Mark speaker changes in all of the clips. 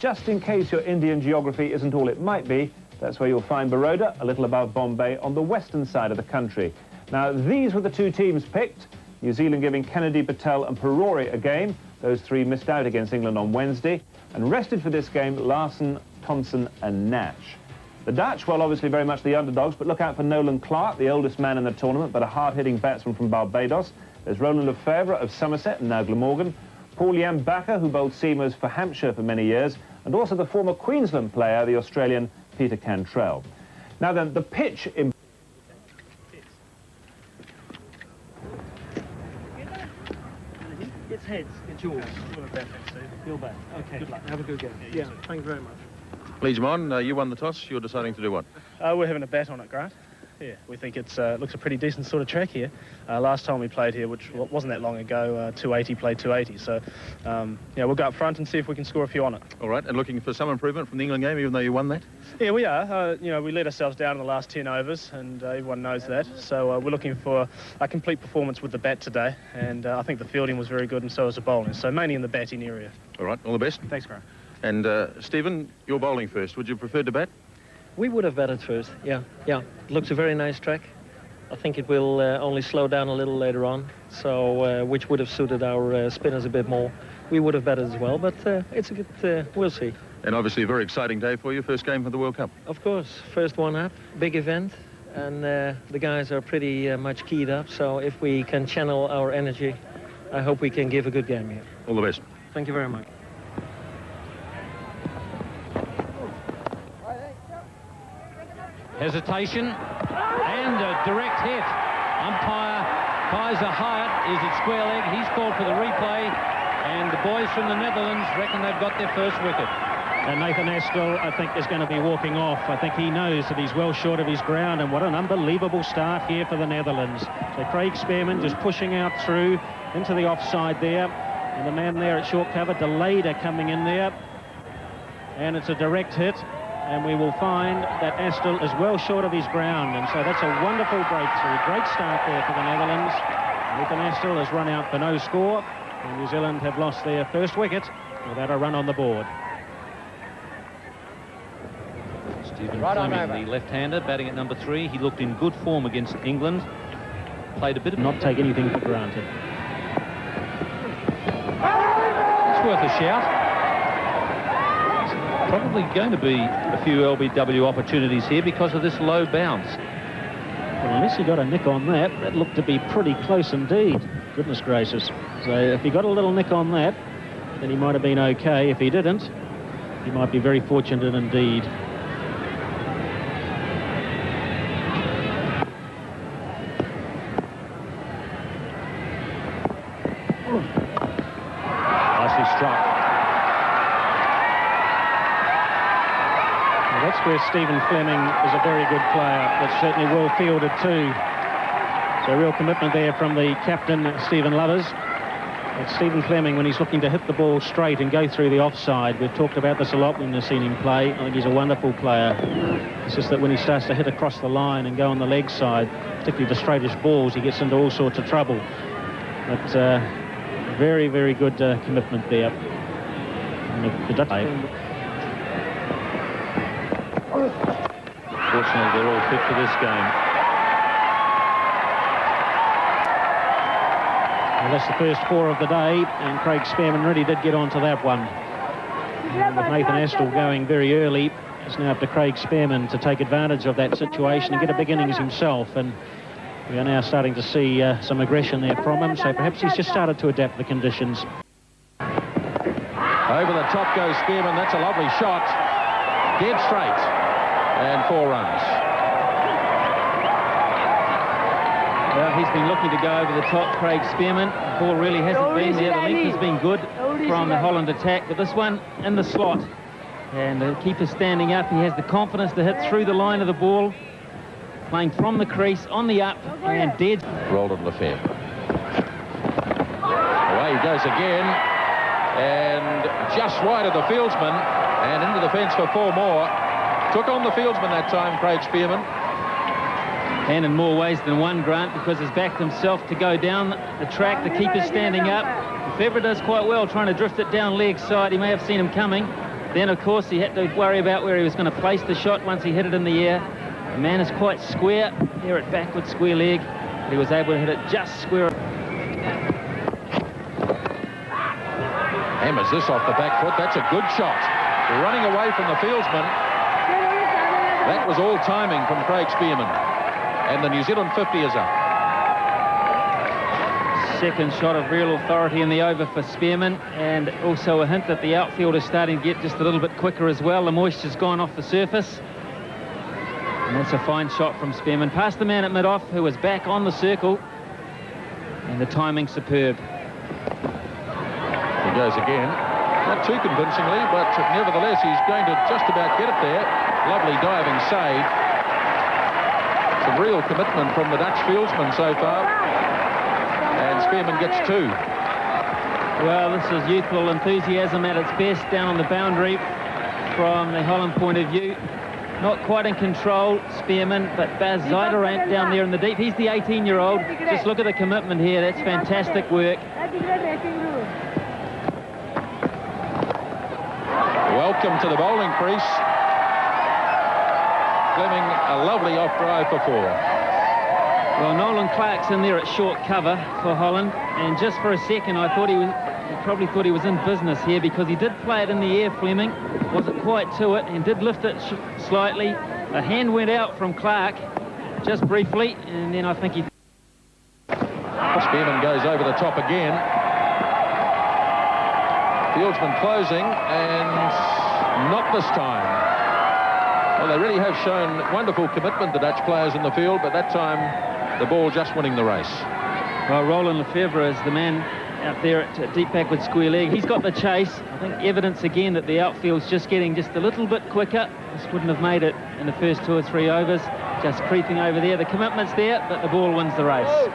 Speaker 1: just in case your Indian geography isn't all it might be, that's where you'll find Vadodara, a little above Bombay, on the western side of the country. Now, these were the two teams picked, New Zealand giving Kennedy, Patel and Perori a game. Those three missed out against England on Wednesday, and rested for this game Larson, Thompson and Nash. The Dutch, well, obviously very much the underdogs, but look out for Nolan Clarke, the oldest man in the tournament, but a hard-hitting batsman from Barbados. There's Roland Lefebvre of Somerset and now Glamorgan, Paul-Jan Bakker, who bowled seamers for Hampshire for many years, and also the former Queensland player, the Australian Peter Cantrell. Now then, the pitch in...
Speaker 2: It's heads, it's yours. Feel bad. Okay, good luck. Have a good game. Yeah, thank you very much.
Speaker 3: Flavian, you won the toss. You're deciding to do what?
Speaker 4: We're having a bet on it, Grant. Yeah, we think it looks a pretty decent sort of track here. Last time we played here, which wasn't that long ago, 280 played 280. So, yeah, we'll go up front and see if we can score a few on it.
Speaker 3: All right, and looking for some improvement from the England game, even though you won that?
Speaker 4: Yeah, we are. You know, we let ourselves down in the last 10 overs, and everyone knows that. So we're looking for a complete performance with the bat today, and I think the fielding was very good, and so was the bowling. So mainly in the batting area.
Speaker 3: All right, all the best.
Speaker 4: Thanks, Grant.
Speaker 3: And Stephen, you're bowling first. Would you prefer to bat?
Speaker 2: We would have batted first, yeah. It looks a very nice track. I think it will only slow down a little later on, so which would have suited our spinners a bit more. We would have batted as well, but it's a good, we'll see.
Speaker 3: And obviously a very exciting day for you, first game for the World Cup.
Speaker 2: Of course, first one up, big event, and the guys are pretty much keyed up, so if we can channel our energy, I hope we can give a good game here.
Speaker 3: All the best.
Speaker 2: Thank you very much.
Speaker 5: Hesitation and a direct hit. Umpire Kaiser Hyatt is at square leg. He's called for the replay, and the boys from the Netherlands reckon they've got their first wicket.
Speaker 6: And Nathan Astle, I think, is going to be walking off. I think he knows that he's well short of his ground, and what an unbelievable start here for the Netherlands. So Craig Spearman just pushing out through into the offside there, and the man there at short cover, Leede, coming in there, and it's a direct hit. And we will find that Astle is well short of his ground, and so that's a wonderful breakthrough. Great start there for the Netherlands. Nathan Astle has run out for no score, and New Zealand have lost their first wicket without a run on the board.
Speaker 5: Stephen Fleming, the left-hander, batting at number 3. He looked in good form against England. Played a bit of...
Speaker 6: Not take anything for granted.
Speaker 5: It's worth a shout. Probably going to be a few LBW opportunities here because of this low bounce.
Speaker 6: Well, unless he got a nick on that, that looked to be pretty close indeed. Goodness gracious. So if he got a little nick on that, then he might have been okay. If he didn't, he might be very fortunate indeed. Nicely struck. That's where Stephen Fleming is a very good player. That's certainly well fielded too. So real commitment there from the captain, Stephen Lubbers. It's Stephen Fleming, when he's looking to hit the ball straight and go through the offside. We've talked about this a lot when we've seen him play. I think he's a wonderful player. It's just that when he starts to hit across the line and go on the leg side, particularly the straightish balls, he gets into all sorts of trouble. But very, very good commitment there. And the Dutch...
Speaker 5: Fortunately, they're all fit for this game.
Speaker 6: Well, that's the first 4 of the day, and Craig Spearman really did get onto that one. And with Nathan Astle going very early, it's now up to Craig Spearman to take advantage of that situation and get a big innings himself. And we are now starting to see some aggression there from him, so perhaps he's just started to adapt the conditions.
Speaker 5: Over the top goes Spearman. That's a lovely shot. Dead straight. And 4 runs. Well, he's been looking to go over the top, Craig Spearman. The ball really hasn't been there. The length has been good from the Holland attack, but this one in the slot. And the keeper standing up. He has the confidence to hit through the line of the ball. Playing from the crease, on the up, and dead.
Speaker 3: Roland Lefebvre. Away he goes again. And just wide of the fieldsman. And into the fence for 4 more. Took on the fieldsman that time, Craig Spearman.
Speaker 5: And in more ways than one, Grant, because he's backed himself to go down the track. The keeper's standing up. Lefebvre does quite well trying to drift it down leg side. He may have seen him coming. Then, of course, he had to worry about where he was going to place the shot once he hit it in the air. The man is quite square here at backward square leg. But he was able to hit it just square.
Speaker 3: Hammers this off the back foot. That's a good shot. Running away from the fieldsman. That was all timing from Craig Spearman. And the New Zealand 50 is up.
Speaker 5: Second shot of real authority in the over for Spearman, and also a hint that the outfield is starting to get just a little bit quicker as well. The moisture's gone off the surface. And that's a fine shot from Spearman. Past the man at mid-off, who was back on the circle. And the timing superb.
Speaker 3: He goes again. Not too convincingly, but nevertheless, he's going to just about get it there. Lovely diving save. Some real commitment from the Dutch fieldsman so far. And Spearman gets 2.
Speaker 5: Well, this is youthful enthusiasm at its best down on the boundary from the Holland point of view. Not quite in control, Spearman, but Zuiderent down there in the deep. He's the 18-year-old. Just look at the commitment here. That's fantastic work.
Speaker 3: Welcome to the bowling crease. Fleming, a lovely off drive for 4.
Speaker 5: Well, Nolan Clarke's in there at short cover for Holland, and just for a second I thought he probably thought he was in business here, because he did play it in the air, Fleming. Wasn't quite to it, and did lift it slightly. A hand went out from Clarke, just briefly, and then I think he...
Speaker 3: Spearman goes over the top again. Fieldsman closing, and not this time. Well, they really have shown wonderful commitment, the Dutch players in the field, but that time the ball just winning the race.
Speaker 5: Well, Roland Lefebvre is the man out there at deep backward square leg. He's got the chase. I think evidence again that the outfield's just getting just a little bit quicker. This wouldn't have made it in the first 2 or 3 overs. Just creeping over there. The commitment's there, but the ball wins the race.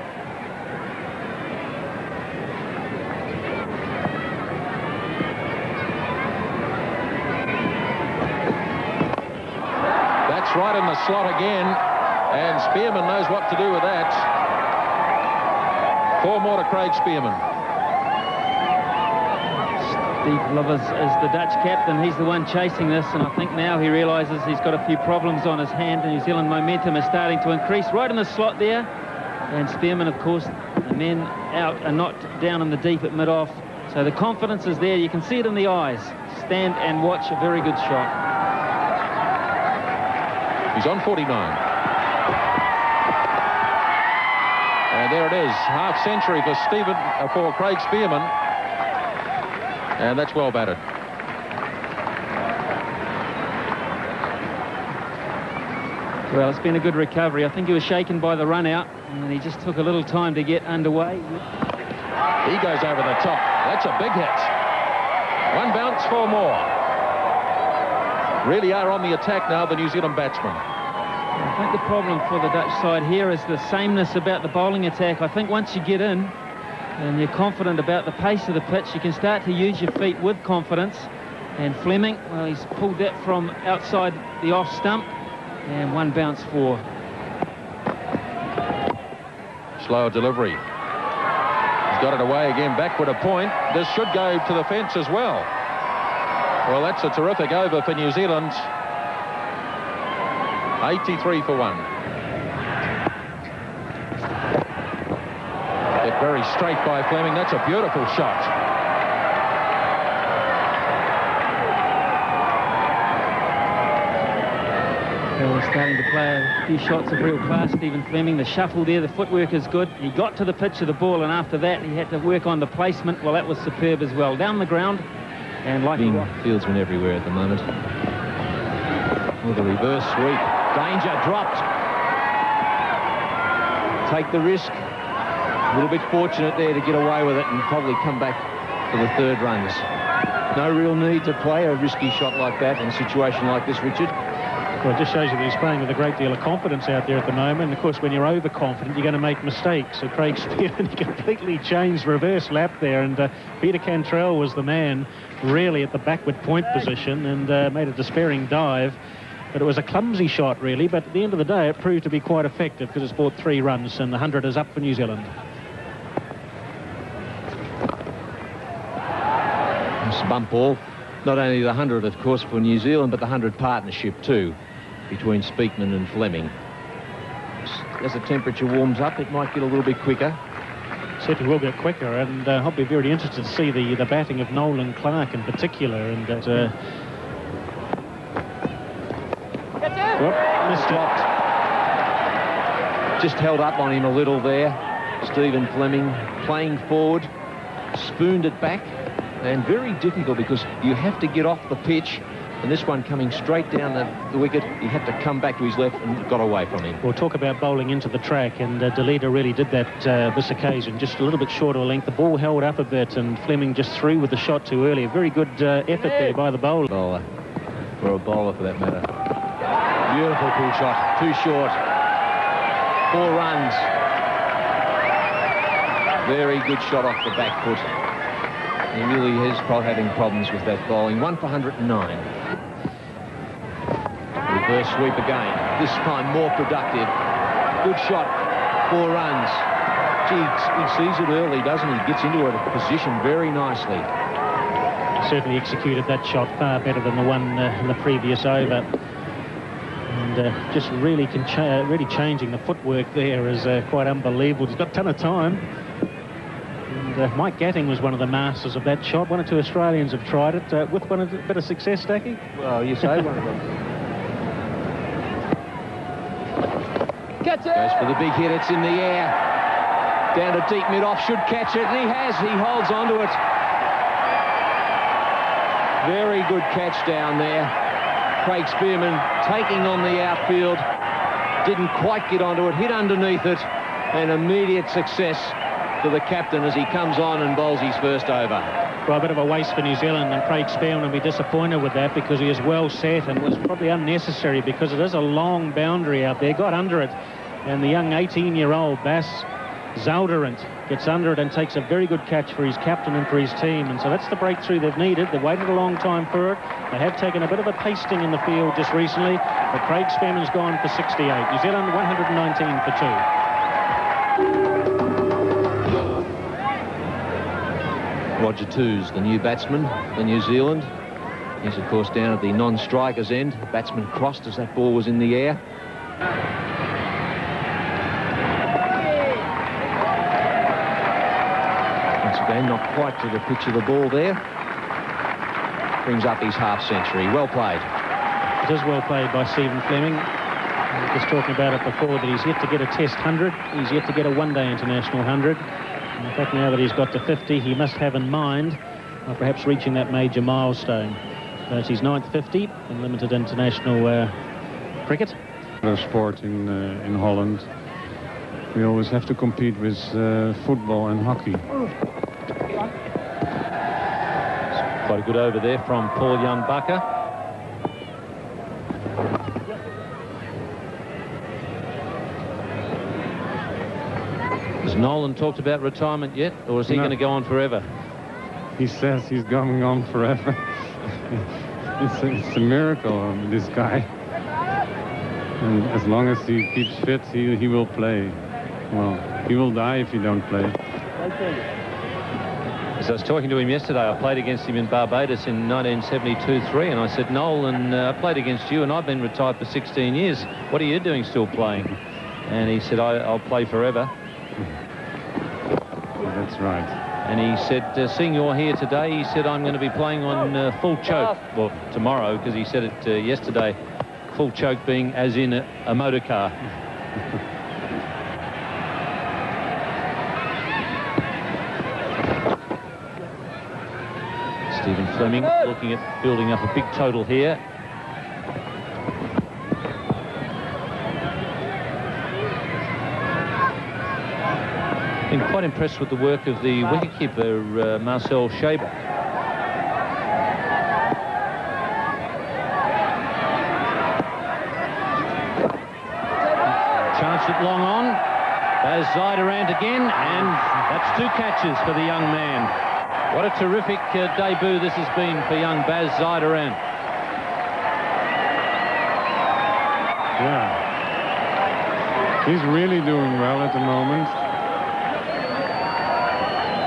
Speaker 3: That's right in the slot again, and Spearman knows what to do with that. 4 more to Craig Spearman.
Speaker 5: Lubbers is the Dutch captain. He's the one chasing this, and I think now he realises he's got a few problems on his hand. The New Zealand momentum is starting to increase right in the slot there. And Spearman, of course, the men out are not down in the deep at mid-off. So the confidence is there. You can see it in the eyes. Stand and watch a very good shot.
Speaker 3: He's on 49. And there it is, half century for Craig Spearman. And that's well batted.
Speaker 5: Well, it's been a good recovery. I think he was shaken by the run out, and he just took a little time to get underway.
Speaker 3: He goes over the top. That's a big hit. 1 bounce, 4 more. Really are on the attack now, the New Zealand batsmen.
Speaker 5: I think the problem for the Dutch side here is the sameness about the bowling attack. I think once you get in and you're confident about the pace of the pitch, you can start to use your feet with confidence. And Fleming, well, he's pulled that from outside the off stump, and 1 bounce, 4.
Speaker 3: Slow delivery. He's got it away again, backward a point. This should go to the fence as well. Well, that's a terrific over for New Zealand. 83 for 1. Hit very straight by Fleming. That's a beautiful shot.
Speaker 5: Well, we're starting to play a few shots of real class, Stephen Fleming. The shuffle there, the footwork is good. He got to the pitch of the ball, and after that he had to work on the placement. Well, that was superb as well. Down the ground, and like
Speaker 7: being fieldsman everywhere at the moment. With a reverse sweep. Danger, dropped. Take the risk. A little bit fortunate there to get away with it and probably come back for the 3rd runs. No real need to play a risky shot like that in a situation like this, Richard.
Speaker 6: Well, it just shows you that he's playing with a great deal of confidence out there at the moment. And of course, when you're overconfident, you're going to make mistakes. So Craig Spearman completely changed reverse lap there, and Peter Cantrell was the man really at the backward point position, and made a despairing dive. But it was a clumsy shot, really. But at the end of the day, it proved to be quite effective, because it's brought 3 runs, and the 100 is up for New Zealand.
Speaker 7: It's a bump ball. not only the 100, of course, for New Zealand, but the 100 partnership too, between Spearman and Fleming. As the temperature warms up, it might get a little bit quicker.
Speaker 6: Certainly will get quicker, and I'll be very interested to see the batting of Nolan Clarke in particular. And missed it.
Speaker 7: Just held up on him a little there. Stephen Fleming playing forward, spooned it back, and very difficult because you have to get off the pitch. And this one coming straight down the wicket, he had to come back to his left and got away from him.
Speaker 6: We'll talk about bowling into the track, and Leede really did that this occasion, just a little bit short of a length. The ball held up a bit, and Fleming just threw with the shot too early. A very good effort there by the bowler.
Speaker 7: Or a bowler for that matter. Beautiful pull shot, too short. 4 runs. Very good shot off the back foot. He really is having problems with that bowling. 1 for 109. Reverse sweep again. This time more productive. Good shot. 4 runs. Gee, he sees it early, doesn't he? Gets into a position very nicely.
Speaker 6: Certainly executed that shot far better than the one in the previous over. And just really really changing the footwork there is quite unbelievable. He's got a ton of time. And Mike Gatting was one of the masters of that shot. 1 or 2 Australians have tried it with a bit of success, Stacky.
Speaker 7: Well, you say one of them. Goes for the big hit. It's in the air. Down to deep mid-off. Should catch it. And he has. He holds onto it. Very good catch down there. Craig Spearman taking on the outfield. Didn't quite get onto it. Hit underneath it. And immediate success for the captain as he comes on and bowls his first over.
Speaker 6: Well, a bit of a waste for New Zealand, and Craig Spearman will be disappointed with that because he is well set and was probably unnecessary because it is a long boundary out there. Got under it, and the young 18-year-old Zuiderent gets under it and takes a very good catch for his captain and for his team. And so that's the breakthrough they've needed. They've waited a long time for it. They have taken a bit of a pasting in the field just recently, but Craig Spearman's gone for 68. New Zealand 119 for 2.
Speaker 7: Roger Tooze, the new batsman for New Zealand. He's, of course, down at the non-striker's end. The batsman crossed as that ball was in the air. Once again, not quite to the pitch of the ball there. Brings up his half-century. Well played.
Speaker 6: It is well played by Stephen Fleming. We were just talking about it before, that he's yet to get a Test 100. He's yet to get a one-day international 100. In fact, now that he's got to 50, he must have in mind perhaps reaching that major milestone. So it's his 9th 50 in limited international cricket.
Speaker 8: Sport in Holland. We always have to compete with football and hockey.
Speaker 5: Quite a good over there from Paul-Jan Bakker. Has Nolan talked about retirement yet, or is he going to go on forever?
Speaker 8: He says he's going on forever. It's a miracle, this guy. And as long as he keeps fit, he will play. Well, he will die if he don't play.
Speaker 5: As I was talking to him yesterday, I played against him in Barbados in 1972-3, and I said, Nolan, I played against you, and I've been retired for 16 years. What are you doing still playing? And he said, I'll play forever.
Speaker 8: That's right.
Speaker 5: And he said, seeing you're here today, he said, I'm going to be playing on full choke. Well, tomorrow, because he said it yesterday, full choke being as in a motor car. Stephen Fleming looking at building up a big total here. Been quite impressed with the work of the wicketkeeper, Marcelis. Chance it long on. There's Zuiderent again, and that's 2 catches for the young man. What a terrific debut this has been for young Baz Zuiderent.
Speaker 8: Yeah. He's really doing well at the moment.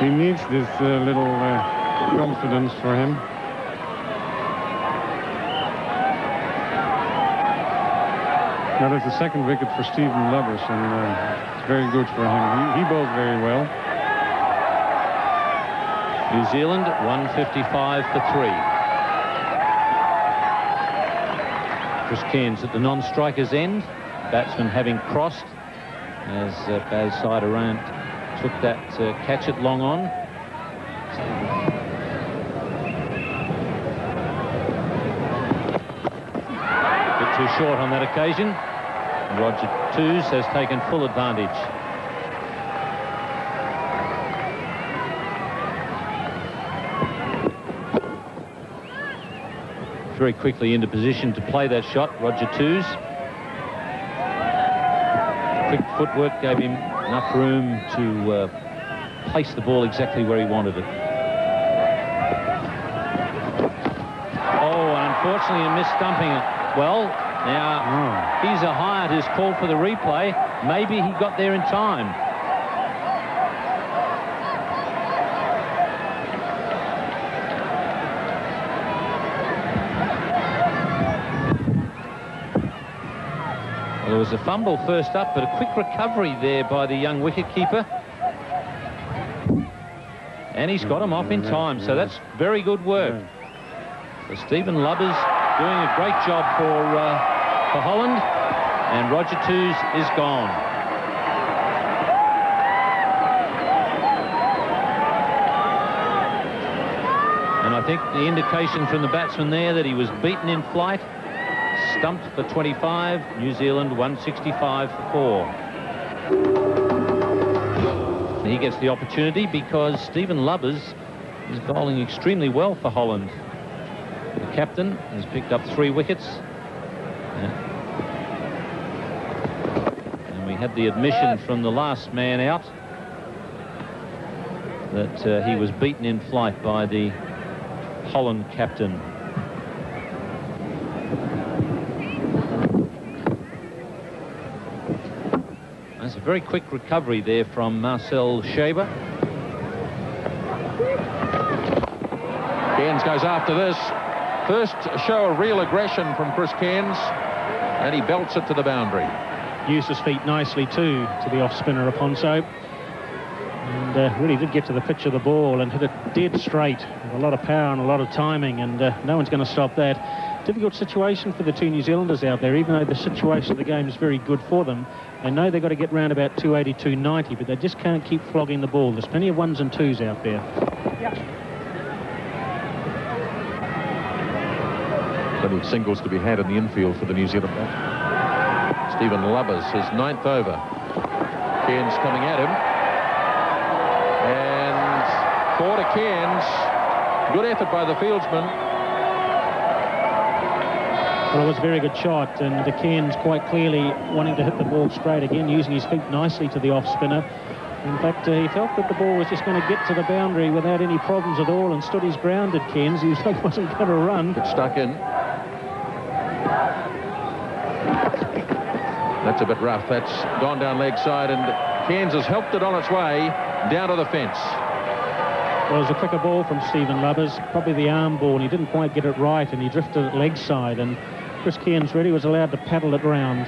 Speaker 8: He needs this little confidence for him. That is the second wicket for Stephen Lubbers, and it's very good for him. He bowled very well.
Speaker 7: New Zealand 155 for 3. Chris Cairns at the non-striker's end. Batsman having crossed as Bagh Zuiderent took that catch at long on. A bit too short on that occasion. Roger Toos has taken full advantage. Very quickly into position to play that shot, Roger Toos. Quick footwork gave him enough room to place the ball exactly where he wanted it. Oh, and unfortunately he missed stumping it. Well, now He's a Hyatt who's called for the replay. Maybe he got there in time. Well, there was a fumble first up, but a quick recovery there by the young wicketkeeper. And he's got him off in time, so that's very good work. So Stephen Lubbers doing a great job for Holland, and Roger Toos is gone. And I think the indication from the batsman there that he was beaten in flight. Stumped for 25, New Zealand 165 for 4. He gets the opportunity because Stephen Lubbers is bowling extremely well for Holland. The captain has picked up 3 wickets. And we had the admission from the last man out that he was beaten in flight by the Holland captain. That's a very quick recovery there from Marcelis Schewe.
Speaker 3: Cairns goes after this. First show of real aggression from Chris Cairns, and he belts it to the boundary.
Speaker 6: Used his feet nicely too to the off-spinner Aponso. And really did get to the pitch of the ball and hit it dead straight with a lot of power and a lot of timing, and no one's going to stop that. Difficult situation for the 2 New Zealanders out there, even though the situation of the game is very good for them. They know they've got to get round about 280, 290, but they just can't keep flogging the ball. There's plenty of 1s and 2s out there.
Speaker 3: Plenty of singles to be had in the infield for the New Zealand bat. Stephen Lubbers, his 9th over. Cairns coming at him. And 4 to Cairns. Good effort by the fieldsman.
Speaker 6: Well, it was a very good shot, and Cairns quite clearly wanting to hit the ball straight again, using his feet nicely to the off-spinner. In fact, he felt that the ball was just going to get to the boundary without any problems at all, and stood his ground at Cairns. He wasn't going to run.
Speaker 3: It stuck in. That's a bit rough. That's gone down leg side, and Cairns has helped it on its way down to the fence.
Speaker 6: Well, it was a quicker ball from Stephen Lubbers, probably the arm ball, and he didn't quite get it right, and he drifted it leg side, and Chris Cairns really was allowed to paddle it round.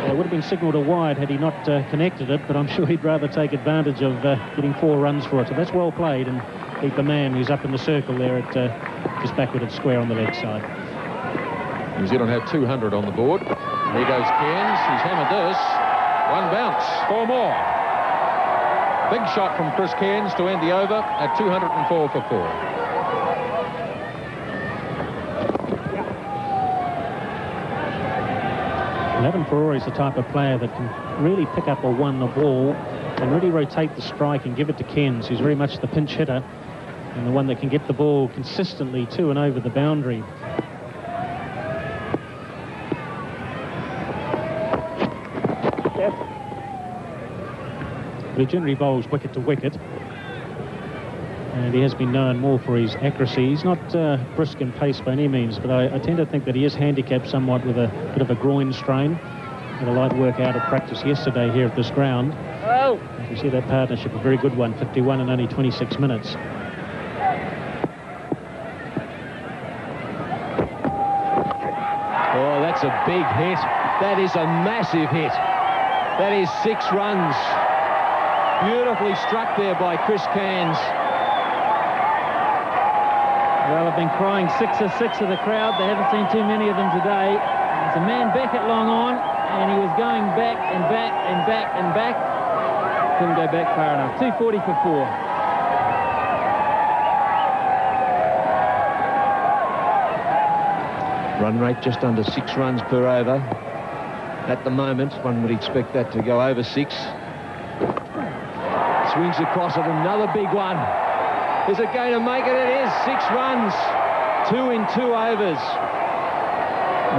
Speaker 6: It would have been signalled a wide had he not connected it, but I'm sure he'd rather take advantage of getting 4 runs for it. So that's well played, and keep the man who's up in the circle there at just backward at square on the leg side.
Speaker 3: New Zealand had 200 on the board. Here goes Cairns. He's hammered this. 1 bounce. 4 more. Big shot from Chris Cairns to end the over at 204 for 4.
Speaker 6: Evan Ferrari is the type of player that can really pick up a 1 the ball and really rotate the strike and give it to Cairns, who's very much the pinch hitter and the one that can get the ball consistently to and over the boundary. But he generally bowls wicket to wicket, and he has been known more for his accuracy. He's not brisk in pace by any means, but I tend to think that he is handicapped somewhat with a bit of a groin strain. Had a light workout at practice yesterday here at this ground. Oh! You see that partnership, a very good one, 51 in only 26 minutes.
Speaker 7: Oh, that's a big hit. That is a massive hit. That is 6 runs. Beautifully struck there by Chris Cairns.
Speaker 5: Well, I've been crying 6 of 6 of the crowd. They haven't seen too many of them today. There's a man back at long on, and he was going back and back and back and back. Couldn't go back far enough. 240 for 4.
Speaker 7: Run rate just under 6 runs per over. At the moment, one would expect that to go over 6. Swings across it, another big one. Is it going to make it? It is. 6 runs. 2 in 2 overs.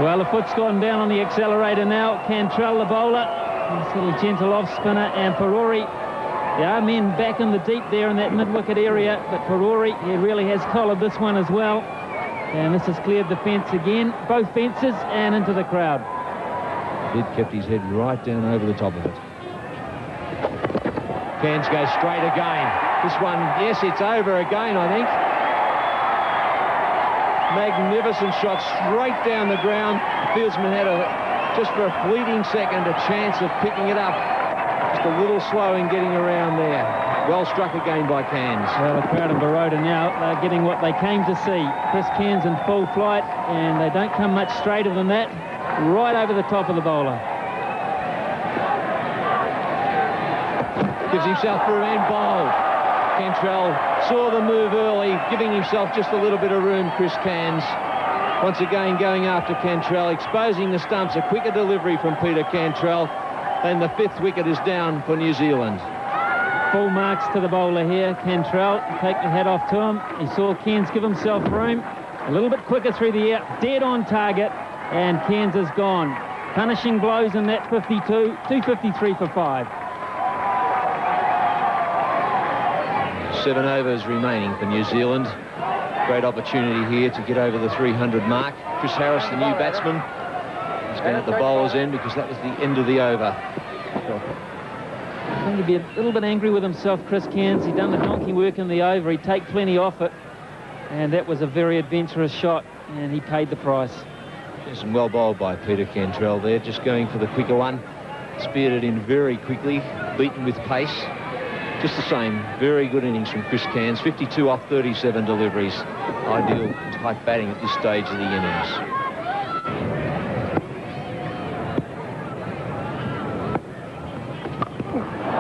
Speaker 5: Well, the foot's gone down on the accelerator now. Cantrell, the bowler. This little gentle off spinner, and Perori. There are men back in the deep there in that mid-wicket area, but Perori, he really has collared this one as well. And this has cleared the fence again, both fences and into the crowd.
Speaker 7: He kept his head right down over the top of it. Cairns goes straight again. This one, yes, it's over again, I think. Magnificent shot straight down the ground. Fieldsman had, just for a fleeting second, a chance of picking it up. Just a little slow in getting around there. Well struck again by Cairns.
Speaker 5: Well, the crowd in Vadodara now, they're getting what they came to see. Chris Cairns in full flight, and they don't come much straighter than that. Right over the top of the bowler.
Speaker 7: Gives himself through and bowled. Cantrell saw the move early, giving himself just a little bit of room, Chris Cairns. Once again going after Cantrell, exposing the stumps. A quicker delivery from Peter Cantrell. And the 5th wicket is down for New Zealand.
Speaker 5: Full marks to the bowler here. Cantrell, take the hat off to him. He saw Cairns give himself room. A little bit quicker through the air. Dead on target. And Cairns is gone. Punishing blows in that 52. 253 for 5.
Speaker 7: 7 overs remaining for New Zealand. Great opportunity here to get over the 300 mark. Chris Harris, the new batsman, has been at the bowler's end because that was the end of the over.
Speaker 5: I think he'd be a little bit angry with himself, Chris Cairns. He'd done the donkey work in the over. He'd take plenty off it. And that was a very adventurous shot, and he paid the price.
Speaker 7: Yes, and well bowled by Peter Cantrell there, just going for the quicker one. Speared it in very quickly, beaten with pace. Just the same, very good innings from Chris Cairns. 52 off 37 deliveries. Ideal type batting at this stage of the innings.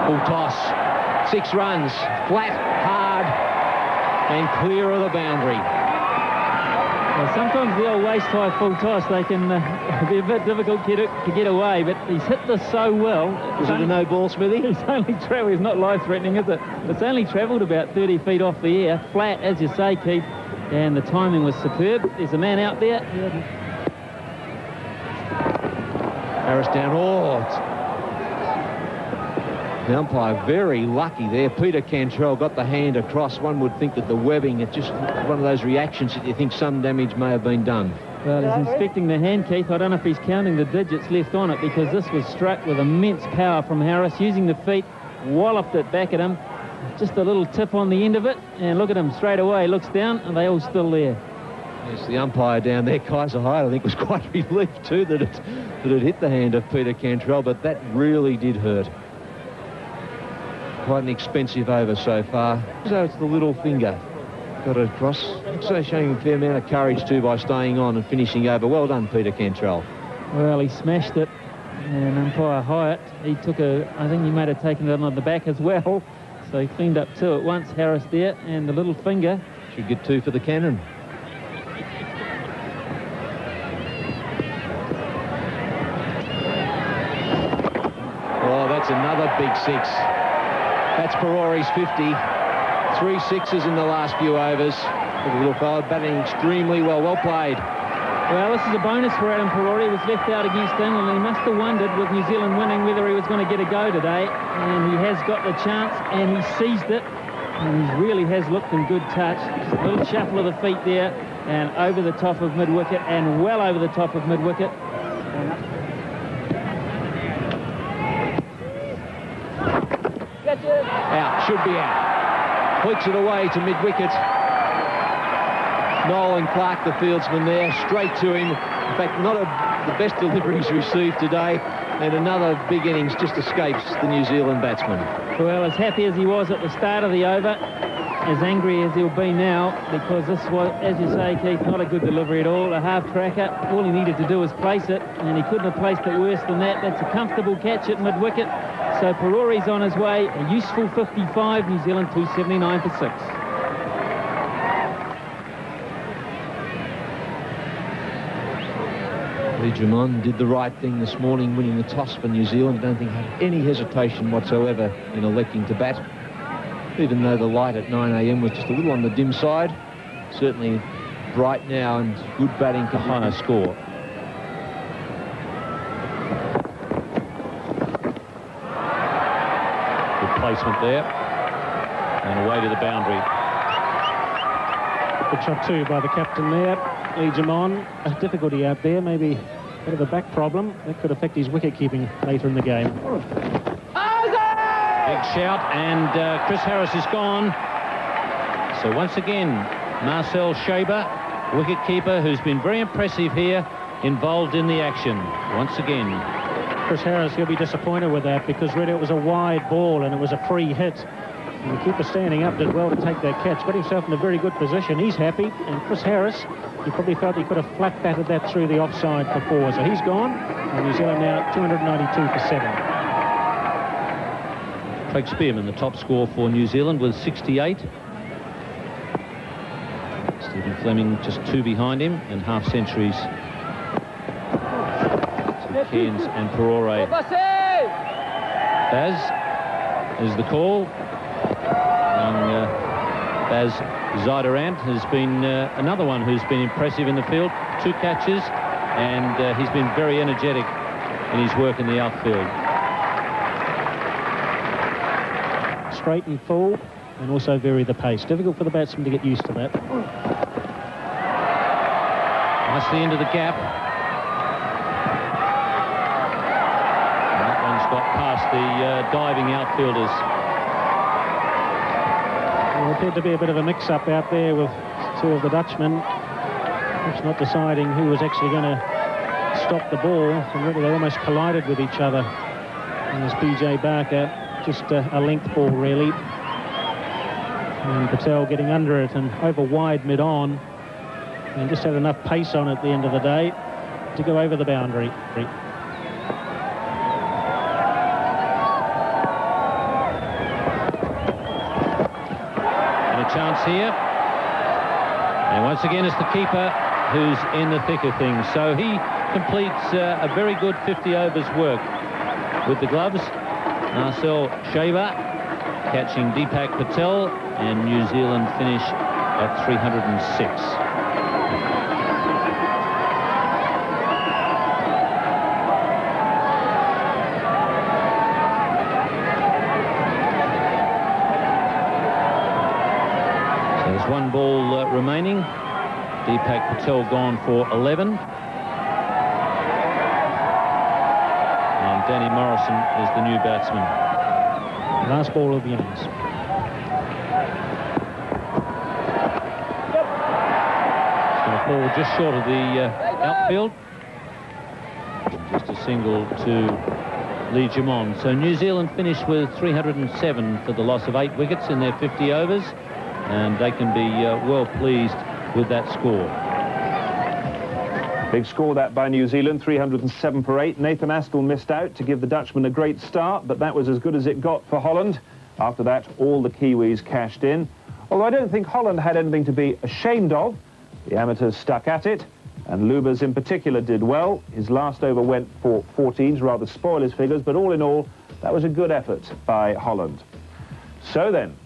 Speaker 7: Full toss. 6 runs. Flat, hard, and clear of the boundary.
Speaker 5: Well, sometimes the old waist high full toss, they can be a bit difficult to get away, but he's hit this so well.
Speaker 7: Was it a no ball, Smithy?
Speaker 5: He's only travelled, he's not life-threatening, is it? It's only travelled about 30 feet off the air, flat, as you say, Keith, and the timing was superb. There's a man out there.
Speaker 7: Harris down. Oh, the umpire very lucky there. Peter Cantrell got the hand across. One would think that the webbing, it's just one of those reactions that you think some damage may have been done.
Speaker 5: Well, he's inspecting the hand, Keith. I don't know if he's counting the digits left on it, because this was struck with immense power from Harris, using the feet, walloped it back at him. Just a little tip on the end of it, and look at him straight away. Looks down, and they're all still there.
Speaker 7: Yes, the umpire down there, Kaiser Hyde, I think was quite relieved too that it hit the hand of Peter Cantrell, but that really did hurt. Quite an expensive over so far. So it's the little finger. Got it across. Also showing a fair amount of courage too by staying on and finishing over. Well done, Peter Cantrell.
Speaker 5: Well, he smashed it. And umpire Hyatt, I think he might have taken it on the back as well. So he cleaned up 2 at once. Harris there, and the little finger.
Speaker 7: Should get 2 for the cannon. Oh, that's another big 6. That's Perori's 50. 3 6s in the last few overs. The little fellow batting extremely well. Well played.
Speaker 5: Well, this is a bonus for Adam Perori. He was left out against England. He must have wondered, with New Zealand winning, whether he was going to get a go today. And he has got the chance, and he seized it. And he really has looked in good touch. Just a little shuffle of the feet there, and over the top of mid-wicket, and well over the top of mid-wicket.
Speaker 7: Out, should be out. Flicks it away to mid-wicket. Nolan Clarke, the fieldsman there, straight to him. In fact, not a the best deliveries received today, and another big innings just escapes the New Zealand batsman.
Speaker 5: Well, as happy as he was at the start of the over, as angry as he'll be now, because this was, as you say, Keith, not a good delivery at all. A half-tracker. All he needed to do was place it, and he couldn't have placed it worse than that. That's a comfortable catch at mid-wicket. So Perori's on his way. A useful 55, New Zealand 279 for 6.
Speaker 7: Leede did the right thing this morning, winning the toss for New Zealand. I don't think had any hesitation whatsoever in electing to bat. Even though the light at 9 a.m. was just a little on the dim side, certainly bright now and good batting for higher score.
Speaker 9: Good placement there, and away to the boundary.
Speaker 6: Good shot too by the captain there, Leede. A difficulty out there, maybe a bit of a back problem. That could affect his wicket-keeping later in the game.
Speaker 9: Big shout, and Chris Harris is gone. So once again, Marcel Schewe, wicket-keeper, who's been very impressive here, involved in the action. Once again.
Speaker 6: Chris Harris, he'll be disappointed with that, because really it was a wide ball and it was a free hit. And the keeper standing up did well to take that catch, got himself in a very good position. He's happy, and Chris Harris, he probably felt he could have flat batted that through the offside for 4. So he's gone, and New Zealand now 292 for 7.
Speaker 9: Craig Spearman, the top score for New Zealand, with 68. Stephen Fleming just 2 behind him, and half centuries to Cairns and Perore. Baz is the call. Young Baz Zuiderent has been another one who's been impressive in the field. 2 catches, and he's been very energetic in his work in the outfield.
Speaker 6: Straight and full, and also vary the pace. Difficult for the batsman to get used to that.
Speaker 9: Nicely into the gap. And that one's got past the diving outfielders.
Speaker 6: There appeared to be a bit of a mix-up out there with 2 of the Dutchmen. Perhaps not deciding who was actually going to stop the ball, and really they almost collided with each other. And there's BJ Bakker, just a length ball really, and Patel getting under it and over wide mid-on, and just had enough pace on it at the end of the day to go over the boundary.
Speaker 9: And a chance here, and once again it's the keeper who's in the thick of things, so he completes a very good 50 overs work with the gloves. Marcel Schewe catching Deepak Patel, and New Zealand finish at 306. So there's 1 ball remaining. Deepak Patel gone for 11. Danny Morrison is the new batsman.
Speaker 6: Last ball of the innings.
Speaker 9: It's going to fall just short of the outfield. Just a single to Leede. So New Zealand finished with 307 for the loss of 8 wickets in their 50 overs, and they can be well pleased with that score.
Speaker 1: Big score that by New Zealand, 307 for 8. Nathan Askell missed out to give the Dutchman a great start, but that was as good as it got for Holland. After that, all the Kiwis cashed in. Although I don't think Holland had anything to be ashamed of. The amateurs stuck at it, and Lubbers in particular did well. His last over went for 14s, rather spoil his figures, but all in all, that was a good effort by Holland. So then,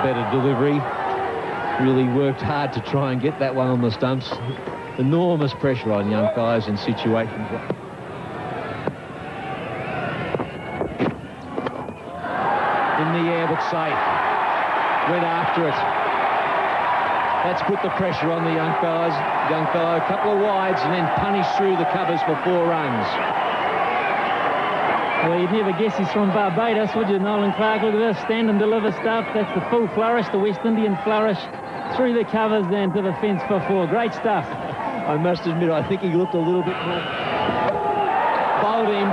Speaker 7: Better delivery. Really worked hard to try and get that one on the stumps. Enormous pressure on young guys in situations. In the air, but safe. Went after it. That's put the pressure on the young fellow. A couple of wides and then punished through the covers for 4 runs.
Speaker 5: Well, you'd never guess he's from Barbados, would you, Nolan Clarke? Look at this, stand and deliver stuff. That's the full flourish, the West Indian flourish. through the covers and to the fence for 4. Great stuff.
Speaker 7: I must admit, I think he looked a little bit more... Bowled him,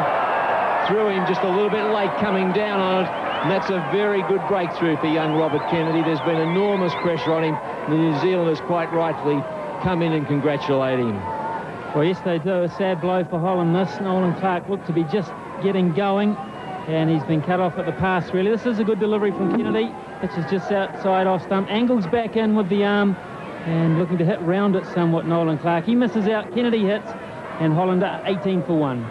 Speaker 7: threw him just a little bit late coming down on it. And that's a very good breakthrough for young Robert Kennedy. There's been enormous pressure on him. The New Zealanders quite rightly come in and congratulate him.
Speaker 5: Well, yes, they do. A sad blow for Holland, this. Nolan Clarke looked to be just getting going, and he's been cut off at the pass, really. This is a good delivery from Kennedy. Pitch is just outside off stump. Angles back in with the arm, and looking to hit round it somewhat, Nolan Clarke. He misses out. Kennedy hits, and Holland 18 for 1.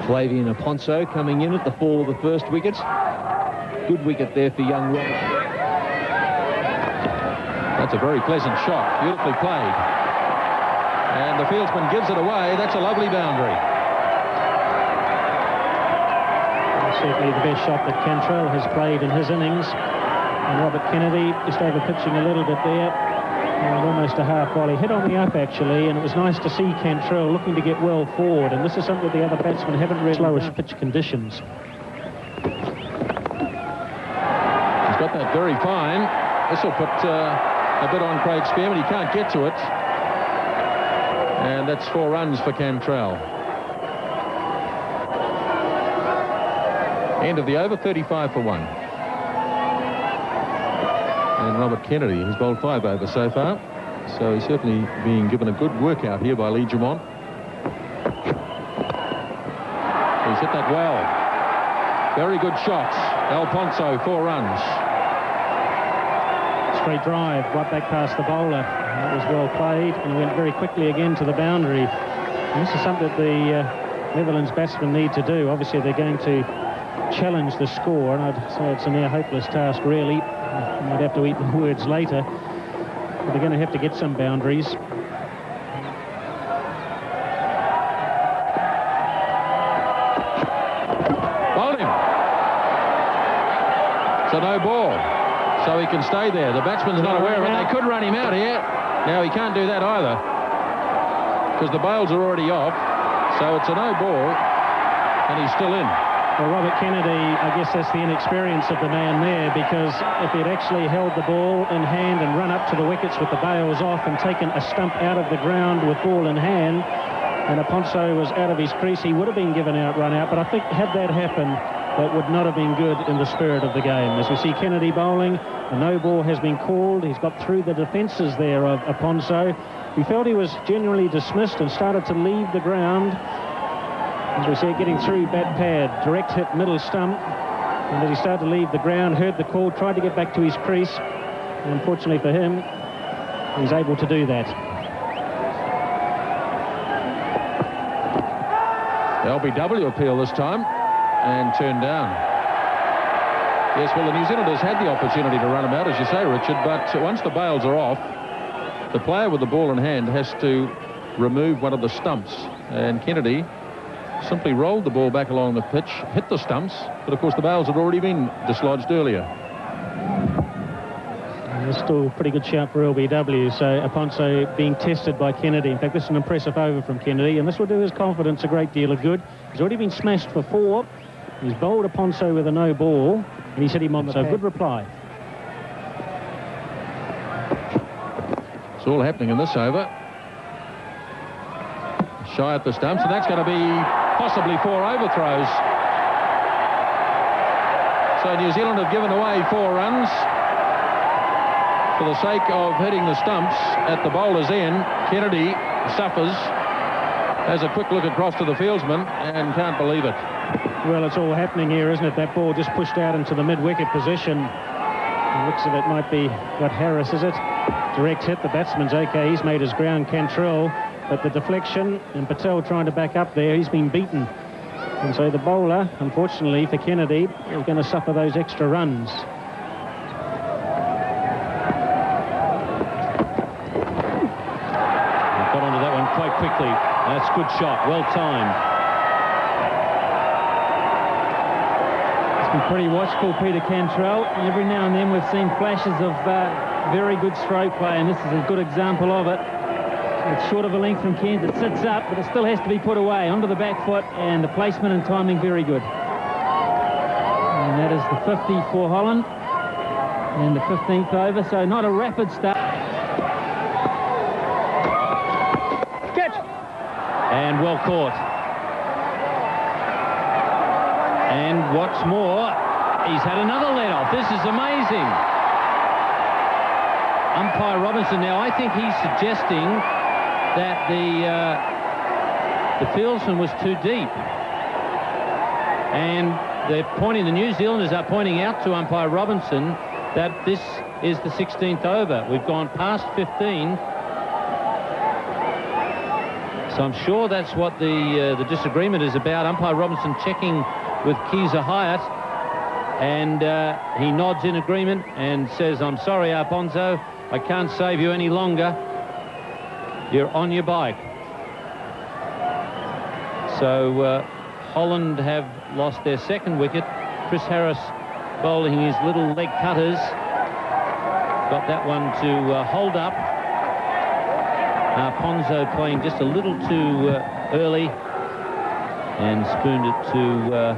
Speaker 7: Flavian Aponso coming in at the fall of the first wicket. Good wicket there for young Robert.
Speaker 3: That's a very pleasant shot. Beautifully played. And the fieldsman gives it away. That's a lovely boundary.
Speaker 6: Certainly the best shot that Cantrell has played in his innings. And Robert Kennedy just over pitching a little bit there. And almost a half volley. Hit on the up, actually, and it was nice to see Cantrell looking to get well forward. And this is something the other batsmen haven't really slowish pitch conditions.
Speaker 3: He's got that very fine. This will put a bit on Craig Spearman. He can't get to it. And that's 4 runs for Cantrell. End of the over, 35 for 1. And Robert Kennedy has bowled 5 overs so far. So he's certainly being given a good workout here by Lee Jamont. He's hit that well. Very good shots. Aponso, 4 runs.
Speaker 6: Straight drive, right back past the bowler. That was well played, and went very quickly again to the boundary. And this is something that the Netherlands batsmen need to do. Obviously, they're going to challenge the score, and I'd say it's a near hopeless task, really. I might have to eat the words later. But they're going to have to get some boundaries.
Speaker 3: Bowled him. So no ball. So he can stay there. The batsman's not aware of it. They could run him out here. Now he can't do that either, because the bails are already off. So it's a no ball, and he's still in.
Speaker 6: Well, Robert Kennedy, I guess that's the inexperience of the man there, because if he'd actually held the ball in hand and run up to the wickets with the bails off and taken a stump out of the ground with ball in hand, and Aponso was out of his crease, he would have been given out, run out. But I think had that happened, that would not have been good in the spirit of the game. As we see Kennedy bowling, a no ball has been called. He's got through the defences there of Aponso. We felt he was genuinely dismissed and started to leave the ground. As we see it getting through bat pad, direct hit middle stump. And as he started to leave the ground, heard the call, tried to get back to his crease. And unfortunately for him, he's able to do that.
Speaker 3: LBW appeal this time, and turned down. Yes, well, the New Zealanders had the opportunity to run him out, as you say, Richard, but once the bails are off, the player with the ball in hand has to remove one of the stumps. And Kennedy simply rolled the ball back along the pitch, hit the stumps, but of course the bails had already been dislodged earlier.
Speaker 6: And there's still a pretty good shout for LBW, so Aponso being tested by Kennedy. In fact, this is an impressive over from Kennedy, and this will do his confidence a great deal of good. He's already been smashed for 4. He's bowled Aponso with a no ball, and he's hit him on the pad. Good reply.
Speaker 3: It's all happening in this over. Shy at the stumps, and that's going to be possibly 4 overthrows. So New Zealand have given away 4 runs for the sake of hitting the stumps at the bowler's end. Kennedy suffers, has a quick look across to the fieldsman, and can't believe it.
Speaker 6: Well, it's all happening here, isn't it? That ball just pushed out into the mid-wicket position. The looks of it might be what Harris, is it? Direct hit. The batsman's okay. He's made his ground, Cantrell. But the deflection, and Patel trying to back up there, he's been beaten. And so the bowler, unfortunately for Kennedy, is going to suffer those extra runs.
Speaker 9: Got onto that one quite quickly. That's a good shot, well timed.
Speaker 5: It's been pretty watchful, Peter Cantrell. Every now and then we've seen flashes of very good stroke play, and this is a good example of it. It's short of a length from Kent. It sits up, but it still has to be put away onto the back foot, and the placement and timing very good. And that is the 50 for Holland. in the 15th over, so not a rapid start.
Speaker 6: Catch!
Speaker 9: And well caught. And what's more, he's had another let-off. This is amazing. Umpire Robinson now, I think he's suggesting that the fieldsman was too deep. And the New Zealanders are pointing out to umpire Robinson that this is the 16th over. We've gone past 15. So I'm sure that's what the disagreement is about. Umpire Robinson checking with Keza Hyatt, and he nods in agreement and says, "I'm sorry, Aponso, I can't save you any longer. You're on your bike." So Holland have lost their second wicket. Chris Harris bowling his little leg cutters. Got that one to hold up. Aponso playing just a little too early and spooned it to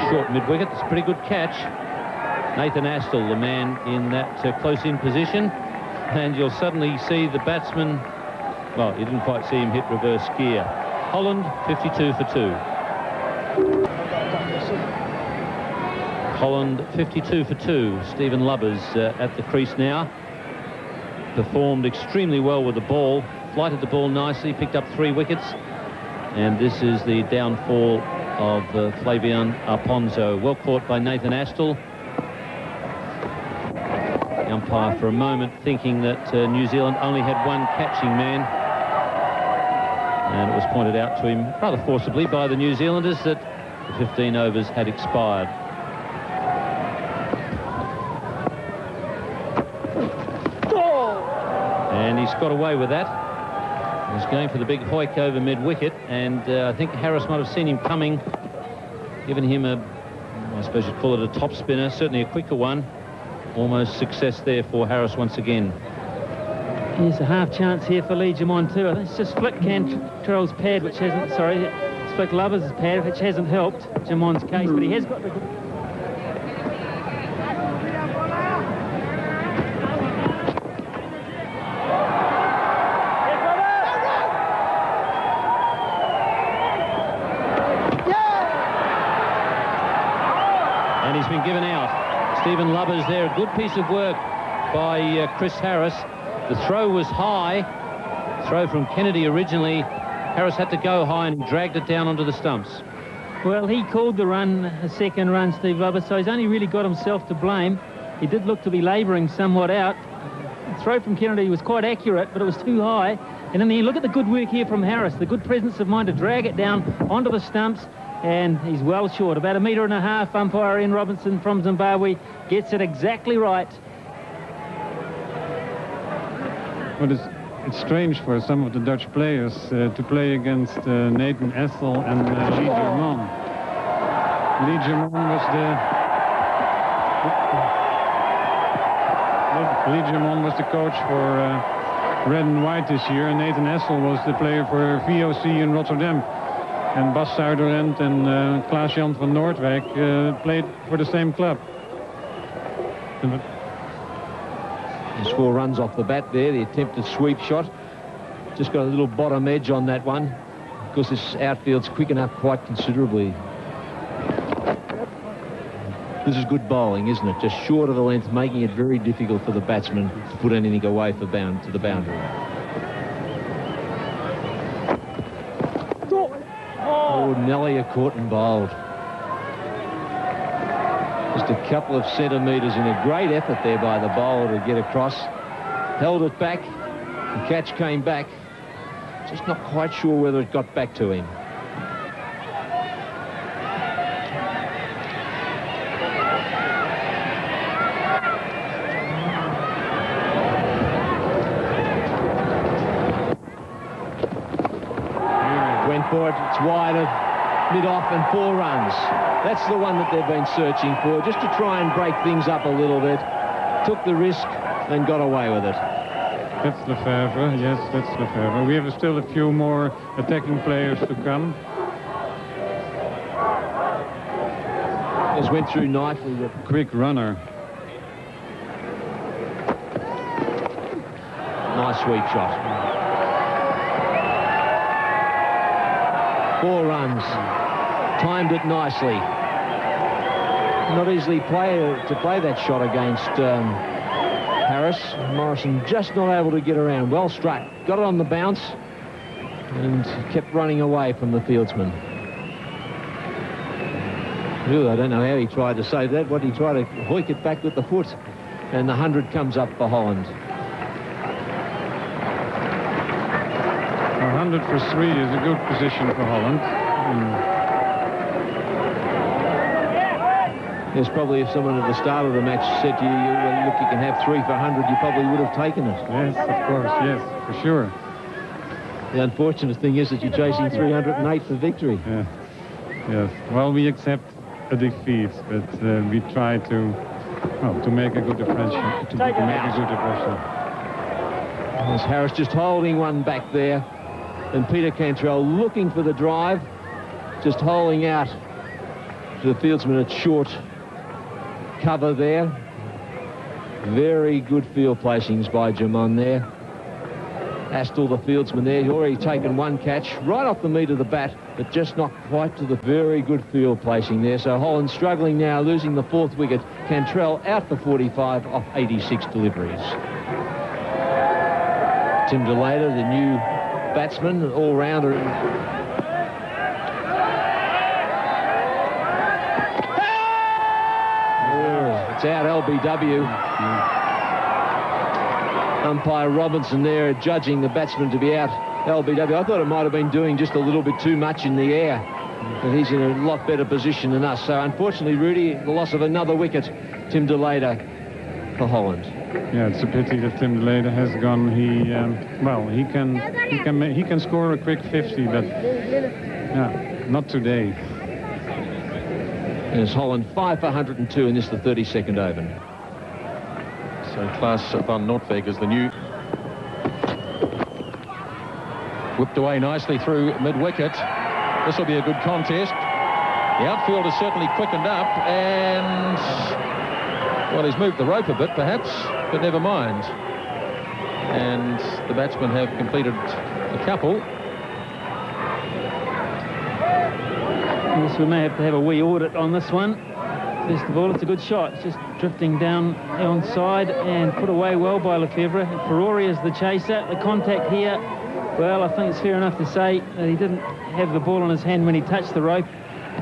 Speaker 9: short mid-wicket. It's a pretty good catch. Nathan Astle, the man in that close-in position. And you'll suddenly see the batsman, well, you didn't quite see him hit reverse gear. Holland, 52 for 2. Holland, 52 for 2. Stephen Lubbers at the crease now. Performed extremely well with the ball. Flighted the ball nicely, picked up 3 wickets. And this is the downfall of Flavian Aponso. Well caught by Nathan Astle. The umpire for a moment thinking that New Zealand only had one catching man. And it was pointed out to him rather forcibly by the New Zealanders that the 15 overs had expired. And he's got away with that. He's going for the big hoik over mid-wicket, and I think Harris might have seen him coming, given him a, I suppose you'd call it a top spinner, certainly a quicker one. Almost success there for Harris once again.
Speaker 5: Here's a half chance here for Lee Jamon too. I think it's just flicked Cantrell's pad, which hasn't, sorry, flicked Lubbers' pad, which hasn't helped Jamon's case, but he has got the...
Speaker 9: And he's been given out. Stephen Lubbers there, a good piece of work by Chris Harris. The throw was high, throw from Kennedy originally. Harris had to go high and he dragged it down onto the stumps.
Speaker 5: Well, he called the run, a second run, Steve Lubbers, so he's only really got himself to blame. He did look to be labouring somewhat out. The throw from Kennedy was quite accurate, but it was too high. And in the end, look at the good work here from Harris, the good presence of mind to drag it down onto the stumps. And he's well short, about 1.5 metres. Umpire Ian Robinson from Zimbabwe gets it exactly right.
Speaker 8: But it's strange for some of the Dutch players to play against Nathan Astle and Lee German. Lee German was the coach for Red and White this year, and Nathan Astle was the player for VOC in Rotterdam. And Bas Zuiderent and Klaas-Jan van Noortwijk played for the same club.
Speaker 7: There's 4 runs off the bat there, the attempted sweep shot. Just got a little bottom edge on that one, because this outfield's quick up quite considerably. This is good bowling, isn't it? Just short of the length, making it very difficult for the batsman to put anything away to the boundary. Oh, Nelly caught and bowled. Just a couple of centimetres in a great effort there by the bowler to get across. Held it back. The catch came back. Just not quite sure whether it got back to him. Went for it. It's wide of mid-off and 4 runs. That's the one that they've been searching for, just to try and break things up a little bit. Took the risk and got away with it.
Speaker 8: That's Lefebvre, yes, that's Lefebvre. We have still a few more attacking players to come.
Speaker 7: Just went through nicely.
Speaker 8: Quick runner.
Speaker 7: sweep shot. 4 runs. Timed it nicely. Not easily to play that shot against Harris. Morrison just not able to get around. Well struck. Got it on the bounce and kept running away from the fieldsman. Ooh, I don't know how he tried to save that. What he tried to hoik it back with the foot. And the 100 comes up for Holland.
Speaker 8: 100 for 3 is a good position for Holland.
Speaker 7: Yes, probably if someone at the start of the match said to you, well, look, you can have 3 for 100, you probably would have taken it.
Speaker 8: Yes, of course, yes, for sure.
Speaker 7: The unfortunate thing is that you're chasing 308 for victory.
Speaker 8: Yeah. Yes. Well, we accept a defeat, but we try to make a good impression.
Speaker 7: There's Harris just holding one back there, and Peter Cantrell looking for the drive, just holding out to the fieldsman at short cover there. Very good field placings by Jamon there. Astle, the fieldsman there, he's already taken one catch right off the meat of the bat, but just not quite to the very good field placing there. So Holland struggling now, losing the 4th wicket. Cantrell out for 45 off 86 deliveries. Tim DeLader, the new batsman, an all-rounder. It's out, LBW. Umpire Robinson there judging the batsman to be out, LBW. I thought it might have been doing just a little bit too much in the air, but he's in a lot better position than us. So unfortunately, Rudy, the loss of another wicket. Tim DeLader for Holland.
Speaker 8: Yeah, it's a pity that Tim DeLader has gone. He can score a quick 50, but yeah, not today.
Speaker 7: There's Holland 5 for 102 in this, the 32nd over.
Speaker 3: So Klaas van Noortwijk is the new. Whipped away nicely through mid-wicket. This will be a good contest. The outfield has certainly quickened up, and well, he's moved the rope a bit perhaps, but never mind. And the batsmen have completed a couple.
Speaker 5: Yes, we may have to have a wee audit on this one. First of all, it's a good shot. It's just drifting down the onside and put away well by Lefebvre. Ferrari is the chaser. The contact here, well, I think it's fair enough to say that he didn't have the ball in his hand when he touched the rope.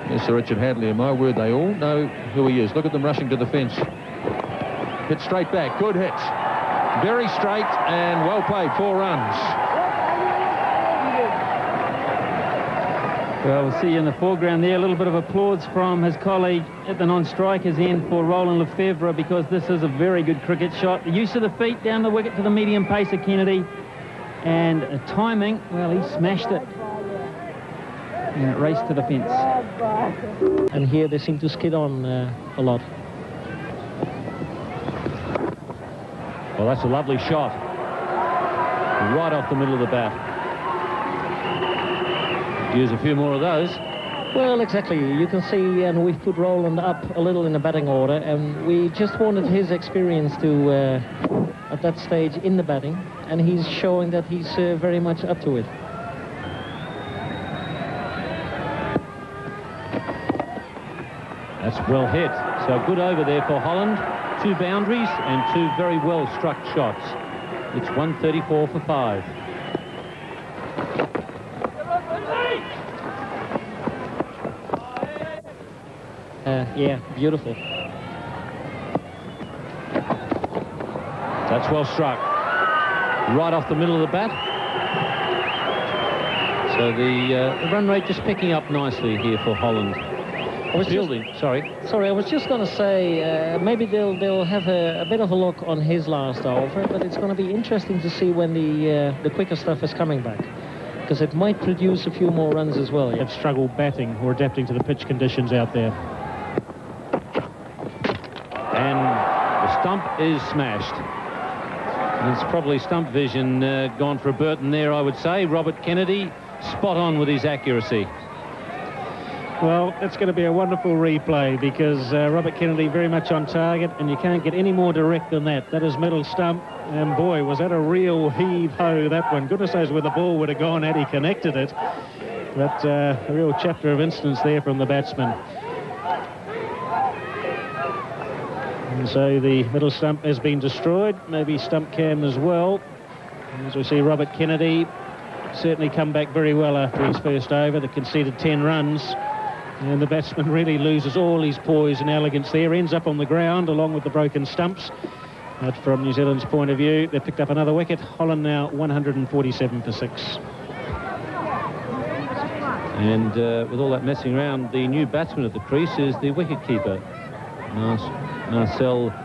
Speaker 7: Yes, Sir Richard Hadley, and my word, they all know who he is. Look at them rushing to the fence. Hit straight back. Good hit. Very straight and well played. 4 runs.
Speaker 5: Well, we'll see in the foreground there a little bit of applause from his colleague at the non-strikers end for Roland Lefebvre, because this is a very good cricket shot. The use of the feet down the wicket to the medium pacer Kennedy, and timing, well, he smashed it. And it raced to the fence.
Speaker 2: And here they seem to skid on a lot.
Speaker 9: Well, that's a lovely shot. Right off the middle of the bat. Use a few more of those.
Speaker 2: Well, exactly. You can see, and we've put Roland up a little in the batting order, and we just wanted his experience to, at that stage in the batting, and he's showing that he's very much up to it.
Speaker 9: That's well hit. So good over there for Holland. 2 boundaries and 2 very well struck shots. It's 134 for 5.
Speaker 2: Yeah, beautiful.
Speaker 9: That's well struck. Right off the middle of the bat. So the run rate just picking up nicely here for Holland. I was Sorry,
Speaker 2: I was just going to say maybe they'll have a bit of a look on his last over, but it's going to be interesting to see when the quicker stuff is coming back, because it might produce a few more runs as well. Yeah?
Speaker 6: Have struggled batting or adapting to the pitch conditions out there.
Speaker 9: And the stump is smashed. And it's probably stump vision gone for a Burton there, I would say. Robert Kennedy, spot on with his accuracy.
Speaker 6: Well, it's going to be a wonderful replay because Robert Kennedy very much on target, and you can't get any more direct than that. That is middle stump, and boy, was that a real heave-ho, that one. Goodness knows where the ball would have gone had he connected it. But a real chapter of instance there from the batsman. And so the middle stump has been destroyed, maybe stump cam as well. As we see Robert Kennedy certainly come back very well after his first over. They conceded 10 runs. And the batsman really loses all his poise and elegance there, ends up on the ground along with the broken stumps. But from New Zealand's point of view, they've picked up another wicket. Holland now 147 for 6.
Speaker 9: And with all that messing around, the new batsman at the crease is the wicketkeeper, Marcelis.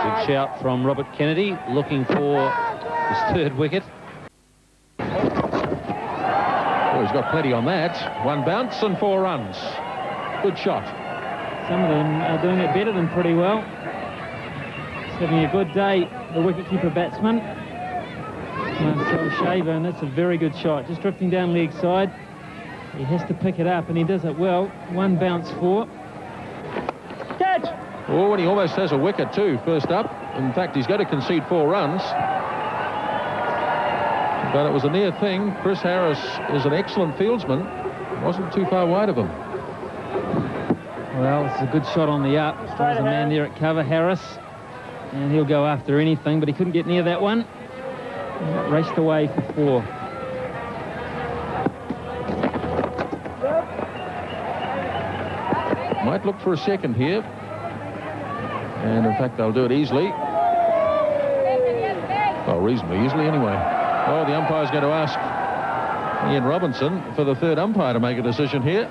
Speaker 9: Big shout from Robert Kennedy, looking for his third wicket.
Speaker 3: He's got plenty on that. 1 bounce and 4 runs. Good shot.
Speaker 5: Some of them are doing it better than pretty well. He's having a good day, the wicketkeeper batsman, Marcelis, and that's a very good shot. Just drifting down leg side. He has to pick it up, and he does it well. 1 bounce 4.
Speaker 6: Catch!
Speaker 3: Oh, and he almost has a wicket too, first up. In fact, he's going to concede 4 runs. But it was a near thing. Chris Harris is an excellent fieldsman. Wasn't too far wide of him.
Speaker 5: Well, it's a good shot on the up. There's a man there at cover, Harris. And he'll go after anything, but he couldn't get near that one. Raced away for 4.
Speaker 3: Might look for a second here. And in fact, they'll do it easily. Well, reasonably easily anyway. Oh, the umpire's going to ask Ian Robinson for the third umpire to make a decision here.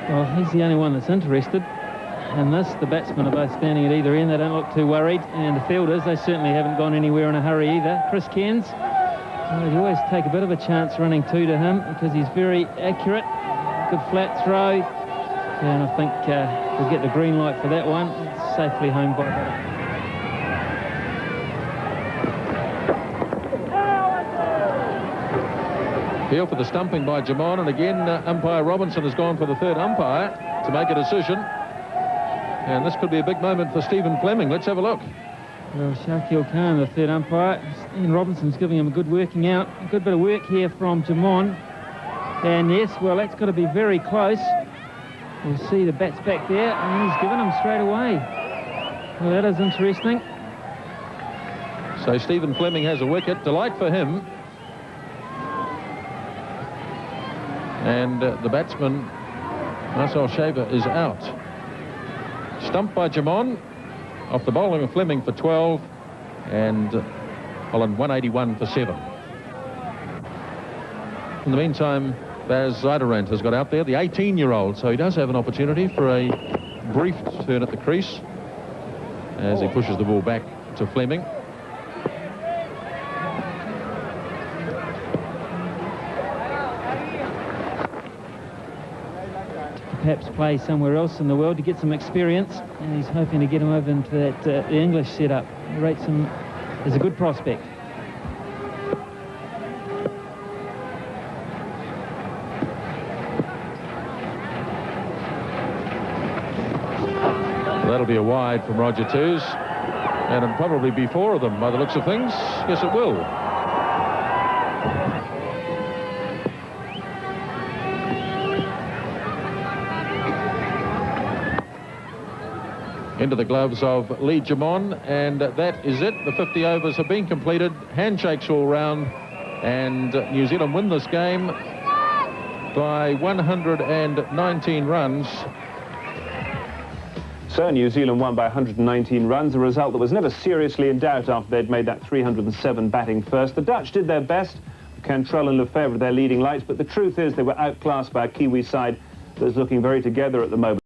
Speaker 5: Well, he's the only one that's interested. And the batsmen are both standing at either end. They don't look too worried. And the fielders, they certainly haven't gone anywhere in a hurry either. Chris Cairns, you always take a bit of a chance running 2 to him because he's very accurate. Good flat throw. And I think we'll get the green light for that one. It's safely home by Bakker.
Speaker 3: Appeal for the stumping by Jamon, and again umpire Robinson has gone for the third umpire to make a decision. And this could be a big moment for Stephen Fleming. Let's have a look.
Speaker 5: Well, Shakil Khan, the third umpire. Ian Robinson's giving him a good working out. A good bit of work here from Jamon. And yes, well, that's got to be very close. We'll see the bats back there, and he's given them straight away. Well, that is interesting.
Speaker 3: So Stephen Fleming has a wicket. Delight for him. And the batsman, Marcelis is out. Stumped by Jamon. Off the bowling of Fleming for 12. And Holland 181 for 7. In the meantime, Baz Zuiderent has got out there, the 18-year-old, so he does have an opportunity for a brief turn at the crease as he pushes the ball back to Fleming.
Speaker 5: Perhaps play somewhere else in the world to get some experience, and he's hoping to get him over into that the English setup. He rates him as a good prospect.
Speaker 3: That'll be a wide from Roger Twos, and it'll probably be 4 of them by the looks of things. Yes, it will. Into the gloves of Lee Jamon, and that is it. The 50 overs have been completed. Handshakes all round, and New Zealand win this game by 119 runs.
Speaker 1: So New Zealand won by 119 runs, a result that was never seriously in doubt after they'd made that 307 batting first. The Dutch did their best. Cantrell and Lefebvre their leading lights, but the truth is they were outclassed by a Kiwi side that's looking very together at the moment.